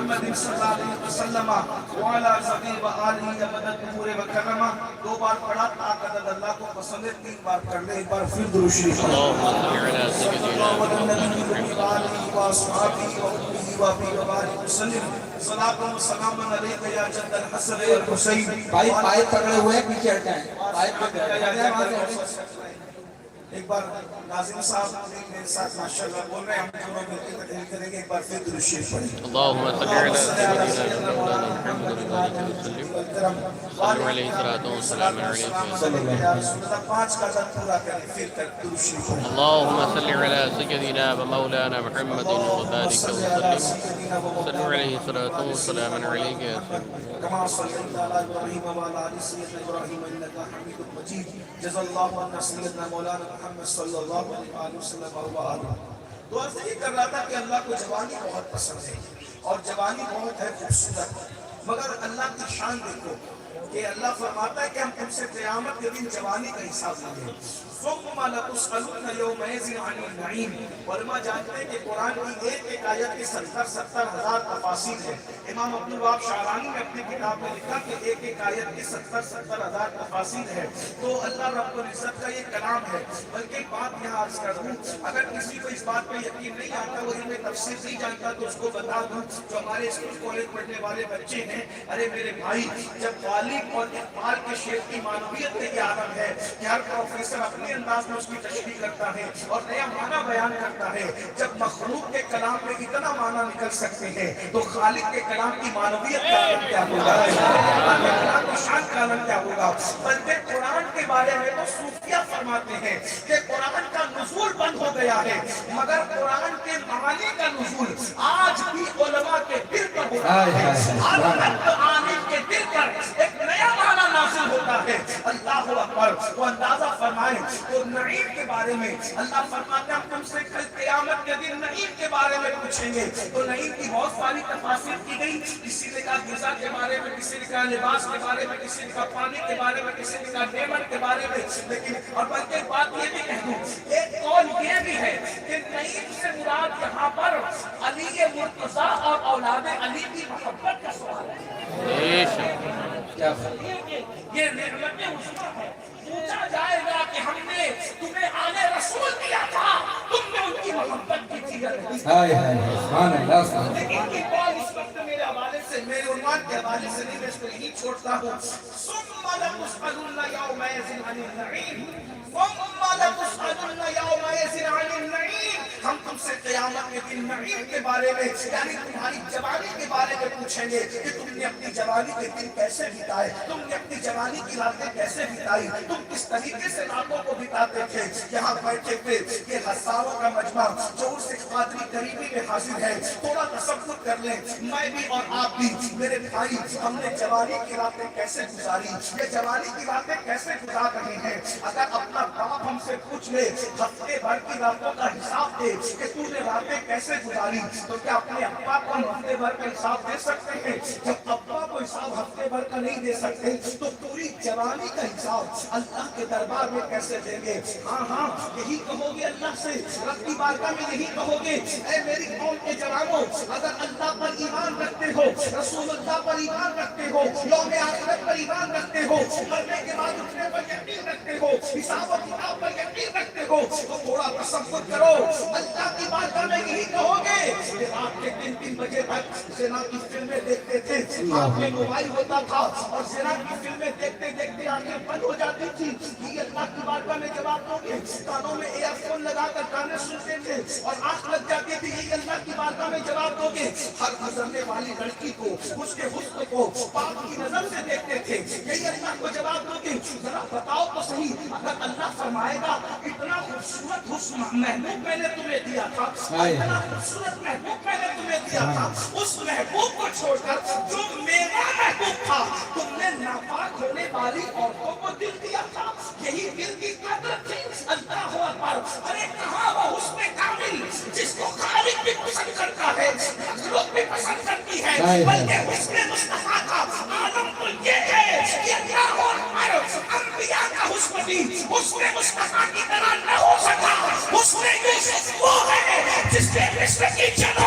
محمد صلی اللہ علیہ وسلم وعلی زبی و آلہ ابد نور و کرما. 2 بار پڑھا طاقت اللہ کو پسند ہے, 3 بار کر لیں. ایک بار پھر درود شریف صلی اللہ علیہ وسلم و اصحابہ و امہ و ابی و بارک وسلم. صلاۃ و سلام علیک یا جد الحسن والحسین. بھائی پائپ پکڑے ہوئے ہیں, پیچھے ہٹائیں. پائپ پکڑے ہوئے ہیں. ایک بار ناظم صاحب میرے ساتھ ماشاءاللہ بول رہے ہیں, ہم دونوں مل کے تقریر کریں گے. ایک بار پھر درود شریف پڑھیں. اللهم صل على سيدنا مولانا محمد وبارك وسلم. صلوا عليه الصلاة والسلام عليك. 5 کا عدد پورا کریں پھر تک درود شریف پڑھیں. اللهم صل على سيدنا ومولانا محمد وبارك وسلم. صلوا عليه الصلاة والسلام عليك. كما صليت على ابراهيم وعلى ال سيدنا ابراهيم انك حميد مجيد. جزا الله عنا سيدنا مولانا محمد صلی اللہ علیہ وسلم وآلہ. تو عرض یہ کر رہا تھا کہ اللہ کو جوانی بہت پسند ہے اور جوانی بہت ہے خوبصورت, مگر اللہ کی شان دیکھو کہ اللہ فرماتا ہے کہ ہم تم سے قیامت کے دن جوانی کا حساب لیں گے. ثم لتسألن یومئذ عن النعیم. علماء جانتے ہیں کہ قرآن کی ایک ایک آیت کی 70 ہزار تفاسیر ہیں. امام عبدالوہاب شعرانی نے اپنی کتاب میں لکھا کہ ایک ایک آیت کی 70 ہزار تفاسیر ہے. تو اللہ رب العزت کا یہ کلام ہے. بلکہ بات یہاں عرض کر دوں, اگر کسی کو اس بات پہ یقین نہیں آتا, وہ علم تفسیر نہیں جانتا, تو اس کو بتا دوں جو ہمارے اسکول کالج پڑھنے والے بچے ہیں, ارے میرے بھائی, جب غالب اور اقبال کے شعر کی معنویت میں یہ عالم ہے کہ ہر پروفیسر اپنے انداز میں اس کی تشریح کرتا ہے اور نیا معنی بیان کرتا ہے. جب مخلوق کے کلام میں اتنا معنی نکل سکتے ہیں تو خالق کے کلام کی معنویت کا عالم کیا ہوگا, کلام کی شان کا عالم کیا ہوگا. بلکہ قرآن کے بارے میں تو صوفیہ فرماتے ہیں کہ قرآن کا نزول بند ہو گیا ہے, مگر قرآن کے معانی کا نزول آج بھی علماء کے دل پر ہو رہا ہے. ہر عالم کے دل پر ایک نیا معنی نازل ہوتا ہے. اللہ اکبر. وہ اندازہ فرمائیں تو نعیم کے بارے میں اللہ فرماتے ہیں ہم تم سے کل قیامت کے دن نعیم کے بارے میں پوچھیں گے. تو نعیم کی بہت ساری تفاسیر کی گئی. کسی نے کہا غذا کے بارے میں, کسی نے کہا لباس کے بارے میں, کسی نے کہا پانی کے بارے میں, کسی نے کہا نعمت کے بارے میں. لیکن اور بلکہ بات یہ بھی کہہ دوں, ایک قول یہ بھی ہے کہ نعیم سے مراد یہاں پر علی مرتضیٰ اور اولاد علی کی محبت کا سوال ہے. یہ نعمت عظمیٰ ہے. پوچھا جائے گا کہ ہم نے تمہیں آل رسول دیا تھا, تم نے ان کی محبت کی تھی. لیکن کی بات اس وقت میرے حوالے سے, میرے عنوان کے حوالے سے نہیں, میں اس کو یہی چھوڑتا ہوں. ثم لتسألن یومئذ عن النعیم. ثم لتسألن یومئذ عن النعیم. ہم تم سے قیامت کے دن نعیم کے بارے میں, یعنی تمہاری جوانی کے بارے میں پوچھیں گے کہ تم نے اپنی جوانی کے دن کیسے بتائے, تم نے اپنی جوانی کی راتیں کیسے بتائی, تم کس طریقے سے راتوں کو بتاتے تھے. یہاں بیٹھے تھے یہ ہزاروں کا مجمع جو اس قادری قریبی میں حاضر ہے, تھوڑا تصور کر لیں, میں بھی اور آپ بھی, میرے بھائی, ہم نے جوانی کی راتیں کیسے گزاری, یہ جوانی کی راتیں کیسے گزار رہے ہیں. اگر اپنا باپ ہم سے پوچھ لے ہفتے بھر کی راتوں کا حساب دے کہ تو نے راتیں کیسے گزاری, تو کیا اپنے ابا کو ہم ہفتے بھر کا حساب دے سکتے ہیں؟ جب ابا کو حساب ہفتے بھر کا نہیں دے سکتے تو پوری جوانی کا حساب اللہ کے دربار میں کیسے دیں گے. ہاں یہی کہو گے اللہ سے, رب کی بارگاہ میں یہی کہو گے, اے میری قوم کے جوانوں, اگر اللہ پر ایمان رکھتے ہو, رسول اللہ پر ایمان رکھتے ہو, یوم آخرت پر ایمان رکھتے ہو, مرنے کے بعد اٹھنے پر یقین رکھتے ہو, حساب و کتاب پر یقین رکھتے ہو, تو تھوڑا تصور کرو, اللہ کی بارگاہ میں یہی کہو گے کہ رات کے 3 بجے تک زنا کی فلمیں دیکھتے تھے, ہاتھ میں موبائل ہوتا تھا اور زنا کی فلمیں دیکھتے دیکھتے آنکھیں بند ہو جاتی تھی. یہ اللہ کی بارگاہ میں جواب دو گے. کانوں میں ایئر فون لگا کر گانے سنتے تھے اور آنکھ لگ جاتی تھی, یہ اللہ کی بارگاہ میں جواب دو گے. ہر گزرنے والی لڑکی کو, اس کے حسن کو پاک کی نظر سے دیکھتے تھے, یہی اللہ کو جواب دو گے. ذرا بتاؤ تو صحیح, اگر اللہ فرمائے گا اتنا خوبصورت حسن محبوب میں نے تمہیں دیا تھا, اتنا خوبصورت محبوب میں نے تمہیں دیا تھا, اس محبوب کو چھوڑ کر جو میرا محبوب تھا تم نے ناپاک ہونے والی عورتوں کو دل دیا تھا. یہی دل کی قدر تھی. اللہ اکبر. ارے کہاں وہ حسن کامل جس کو خالق بھی پسند کرتا ہے, مخلوق بھی پسند کرتی ہے, بلکہ حسن مصطفیٰ کا عالم تو یہ ہے کہ اللہ اکبر, انبیاء کا حسن بھی حسن مصطفیٰ کی طرح نہ ہو سکا. حسن یوسف وہ ہے جس کے حسن کی جنت